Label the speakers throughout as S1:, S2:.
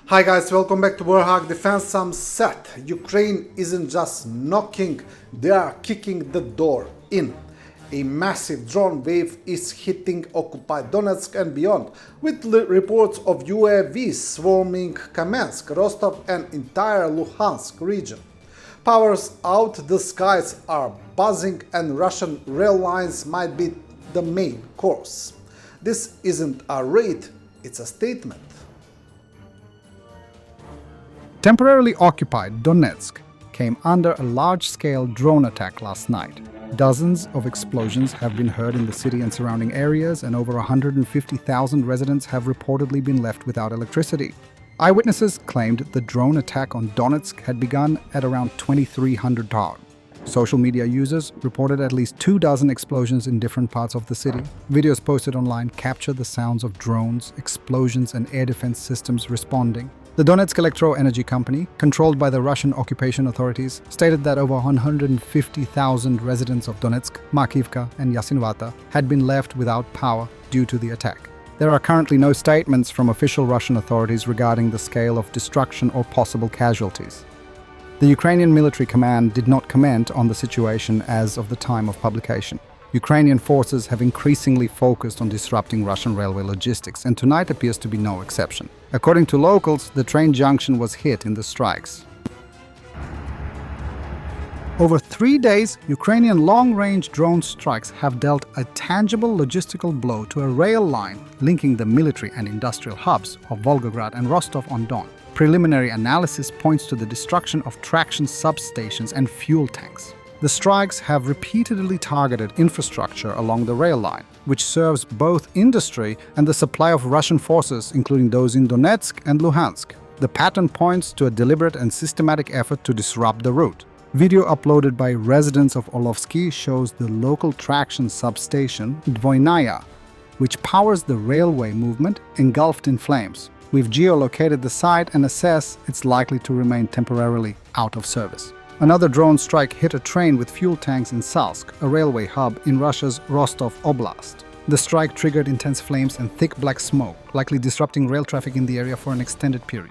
S1: Hi guys, welcome back to Warthog Defense. I'm set. Ukraine isn't just knocking, they are kicking the door in. A massive drone wave is hitting occupied Donetsk and beyond, with reports of UAVs swarming Kamensk, Rostov and entire Luhansk region. Powers out, the skies are buzzing and Russian rail lines might be the main course. This isn't a raid, it's a statement.
S2: Temporarily occupied Donetsk came under a large-scale drone attack last night. Dozens of explosions have been heard in the city and surrounding areas, and over 150,000 residents have reportedly been left without electricity. Eyewitnesses claimed the drone attack on Donetsk had begun at around 2300 hours. Social media users reported at least 24 explosions in different parts of the city. Videos posted online capture the sounds of drones, explosions and air defense systems responding. The Donetsk Electro-Energy Company, controlled by the Russian occupation authorities, stated that over 150,000 residents of Donetsk, Makivka and Yasinvata had been left without power due to the attack. There are currently no statements from official Russian authorities regarding the scale of destruction or possible casualties. The Ukrainian military command did not comment on the situation as of the time of publication. Ukrainian forces have increasingly focused on disrupting Russian railway logistics, and tonight appears to be no exception. According to locals, the train junction was hit in the strikes. Over 3 days, Ukrainian long-range drone strikes have dealt a tangible logistical blow to a rail line linking the military and industrial hubs of Volgograd and Rostov-on-Don. Preliminary analysis points to the destruction of traction substations and fuel tanks. The strikes have repeatedly targeted infrastructure along the rail line, which serves both industry and the supply of Russian forces, including those in Donetsk and Luhansk. The pattern points to a deliberate and systematic effort to disrupt the route. Video uploaded by residents of Olovsky shows the local traction substation Dvoynaya, which powers the railway movement, engulfed in flames. We've geolocated the site and assess it's likely to remain temporarily out of service. Another drone strike hit a train with fuel tanks in Salsk, a railway hub in Russia's Rostov Oblast. The strike triggered intense flames and thick black smoke, likely disrupting rail traffic in the area for an extended period.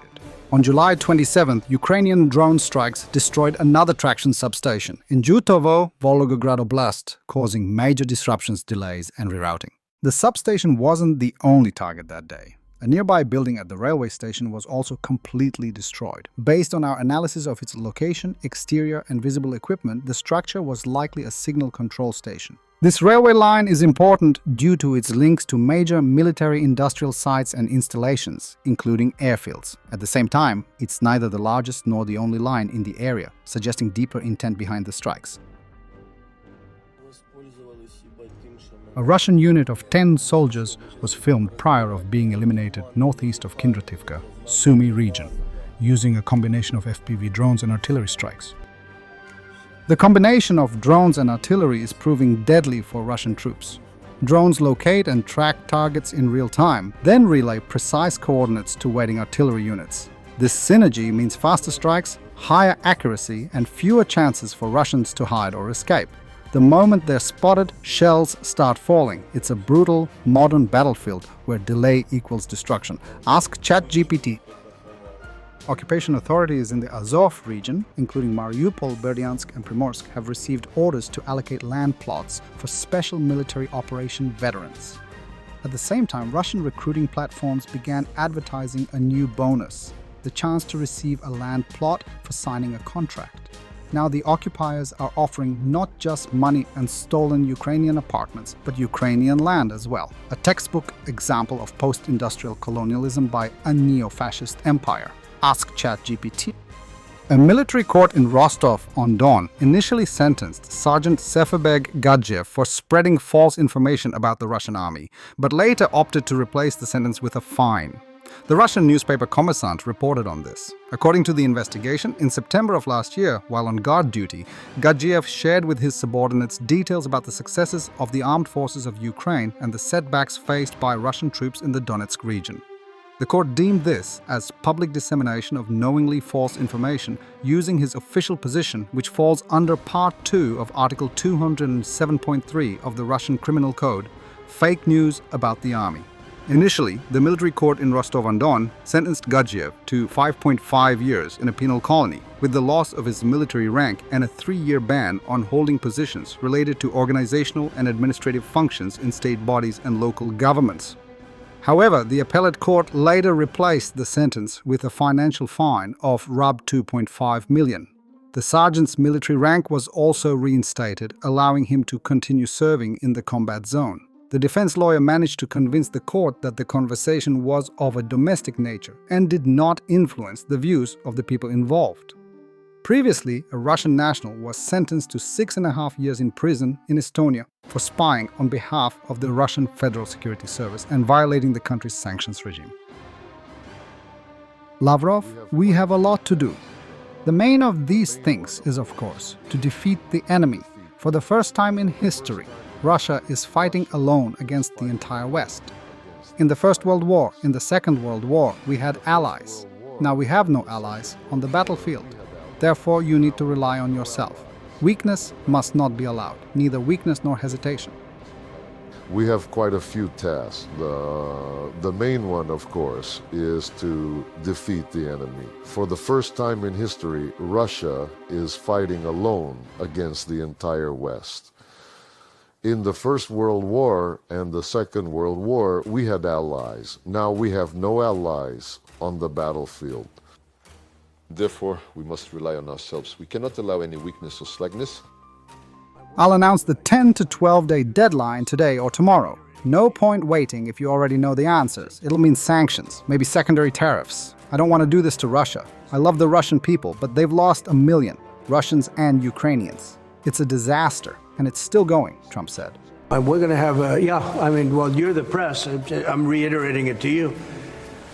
S2: On July 27th, Ukrainian drone strikes destroyed another traction substation in Jutovo, Volgograd Oblast, causing major disruptions, delays and rerouting. The substation wasn't the only target that day. A nearby building at the railway station was also completely destroyed. Based on our analysis of its location, exterior and visible equipment, the structure was likely a signal control station. This railway line is important due to its links to major military industrial sites and installations, including airfields. At the same time, it's neither the largest nor the only line in the area, suggesting deeper intent behind the strikes. A Russian unit of 10 soldiers was filmed prior of being eliminated northeast of Kindrativka, Sumy region, using a combination of FPV drones and artillery strikes. The combination of drones and artillery is proving deadly for Russian troops. Drones locate and track targets in real time, then relay precise coordinates to waiting artillery units. This synergy means faster strikes, higher accuracy, and fewer chances for Russians to hide or escape. The moment they're spotted, shells start falling. It's a brutal, modern battlefield where delay equals destruction. Ask ChatGPT. Occupation authorities in the Azov region, including Mariupol, Berdyansk and Primorsk, have received orders to allocate land plots for special military operation veterans. At the same time, Russian recruiting platforms began advertising a new bonus, the chance to receive a land plot for signing a contract. Now the occupiers are offering not just money and stolen Ukrainian apartments, but Ukrainian land as well. A textbook example of post-industrial colonialism by a neo-fascist empire. Ask ChatGPT. A military court in Rostov-on-Don initially sentenced Sergeant Seferbeg Gadzhiev for spreading false information about the Russian army, but later opted to replace the sentence with a fine. The Russian newspaper Kommersant reported on this. According to the investigation, in September of last year, while on guard duty, Gadzhiev shared with his subordinates details about the successes of the armed forces of Ukraine and the setbacks faced by Russian troops in the Donetsk region. The court deemed this as public dissemination of knowingly false information using his official position, which falls under Part 2 of Article 207.3 of the Russian Criminal Code, fake news about the army. Initially, the military court in Rostov-on-Don sentenced Gadzhiev to 5.5 years in a penal colony, with the loss of his military rank and a 3-year ban on holding positions related to organizational and administrative functions in state bodies and local governments. However, the appellate court later replaced the sentence with a financial fine of Rub 2.5 million. The sergeant's military rank was also reinstated, allowing him to continue serving in the combat zone. The defense lawyer managed to convince the court that the conversation was of a domestic nature and did not influence the views of the people involved. Previously, a Russian national was sentenced to 6.5 years in prison in Estonia for spying on behalf of the Russian Federal Security Service and violating the country's sanctions regime. Lavrov, we have a lot to do. The main of these things is, of course, to defeat the enemy. For the first time in history, Russia is fighting alone against the entire West. In the First World War, in the Second World War, we had allies. Now we have no allies on the battlefield. Therefore, you need to rely on yourself. Weakness must not be allowed, neither weakness nor hesitation.
S3: We have quite a few tasks. The main one, of course, is to defeat the enemy. For the first time in history, Russia is fighting alone against the entire West. In the First World War and the Second World War, we had allies. Now we have no allies on the battlefield. Therefore, we must rely on ourselves. We cannot allow any weakness or slackness.
S2: I'll announce the 10 to 12-day deadline today or tomorrow. No point waiting if you already know the answers. It'll mean sanctions, maybe secondary tariffs. I don't want to do this to Russia. I love the Russian people, but they've lost 1 million, Russians and Ukrainians. It's a disaster, and it's still going, Trump said.
S4: We're going to have you're the press. I'm reiterating it to you.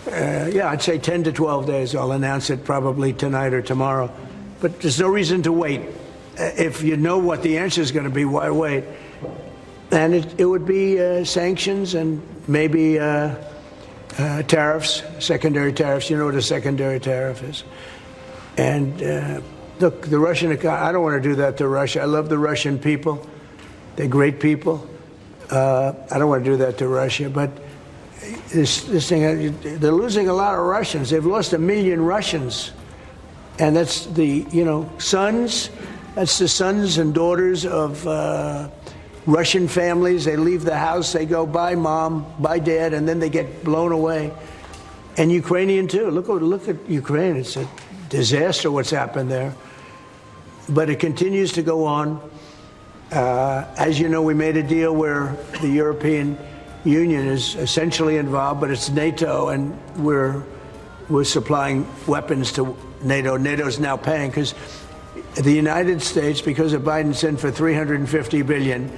S4: I'd say 10 to 12 days. I'll announce it probably tonight or tomorrow. But there's no reason to wait. If you know what the answer is going to be, why wait? And it would be sanctions and maybe tariffs, secondary tariffs. You know what a secondary tariff is. And look, the Russian economy, I don't want to do that to Russia. I love the Russian people. They're great people. I don't want to do that to Russia. But this thing, they're losing a lot of Russians. They've lost 1 million Russians. And that's the, sons. That's the sons and daughters of Russian families. They leave the house, they go, bye mom, bye dad, and then they get blown away. And Ukrainian too. Look at Ukraine. It's a disaster what's happened there. But it continues to go on. As you know, we made a deal where the European Union is essentially involved, but it's NATO, and we're supplying weapons to NATO. NATO's now paying because the United States, because of Biden's in for $350 billion,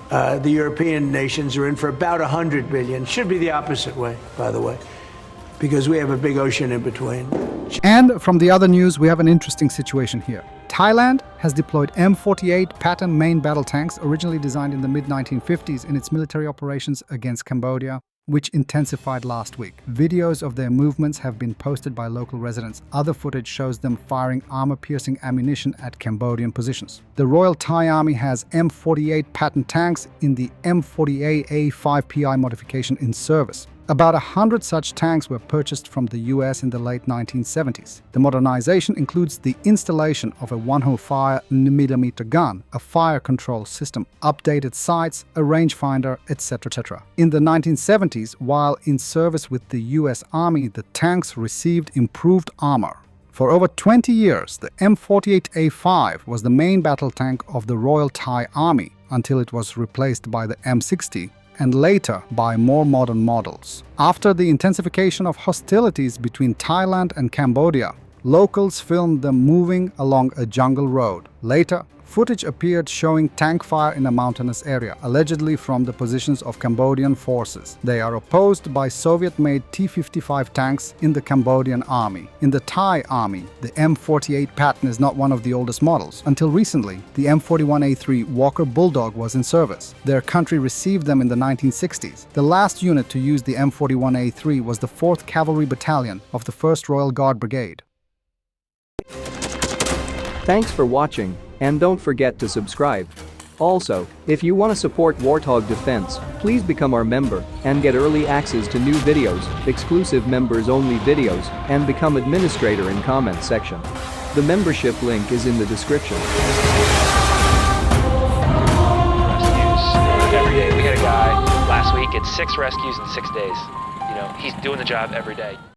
S4: the European nations are in for about $100 billion. Should be the opposite way, by the way, because we have a big ocean in between.
S2: And from the other news, we have an interesting situation here. Thailand has deployed M48 Patton main battle tanks originally designed in the mid-1950s in its military operations against Cambodia, which intensified last week. Videos of their movements have been posted by local residents. Other footage shows them firing armor-piercing ammunition at Cambodian positions. The Royal Thai Army has M48 Patton tanks in the M48A5PI modification in service. About 100 such tanks were purchased from the US in the late 1970s. The modernization includes the installation of a one-hole-fire mm gun, a fire control system, updated sights, a rangefinder, etc. etc. In the 1970s, while in service with the US Army, the tanks received improved armor. For over 20 years, the M48A5 was the main battle tank of the Royal Thai Army until it was replaced by the M60 and later by more modern models. After the intensification of hostilities between Thailand and Cambodia, locals filmed them moving along a jungle road. Later, footage appeared showing tank fire in a mountainous area, allegedly from the positions of Cambodian forces. They are opposed by Soviet-made T-55 tanks in the Cambodian army. In the Thai army, the M48 Patton is not one of the oldest models. Until recently, the M41A3 Walker Bulldog was in service. Their country received them in the 1960s. The last unit to use the M41A3 was the 4th Cavalry Battalion of the 1st Royal Guard Brigade.
S5: Thanks for watching, and don't forget to subscribe. Also, if you want to support Warthog Defense, please become our member and get early access to new videos, exclusive members-only videos, and become administrator in comment section. The membership link is in the description.
S6: Rescues every day. We had a guy last week at 6 rescues in 6 days. You know, he's doing the job every day.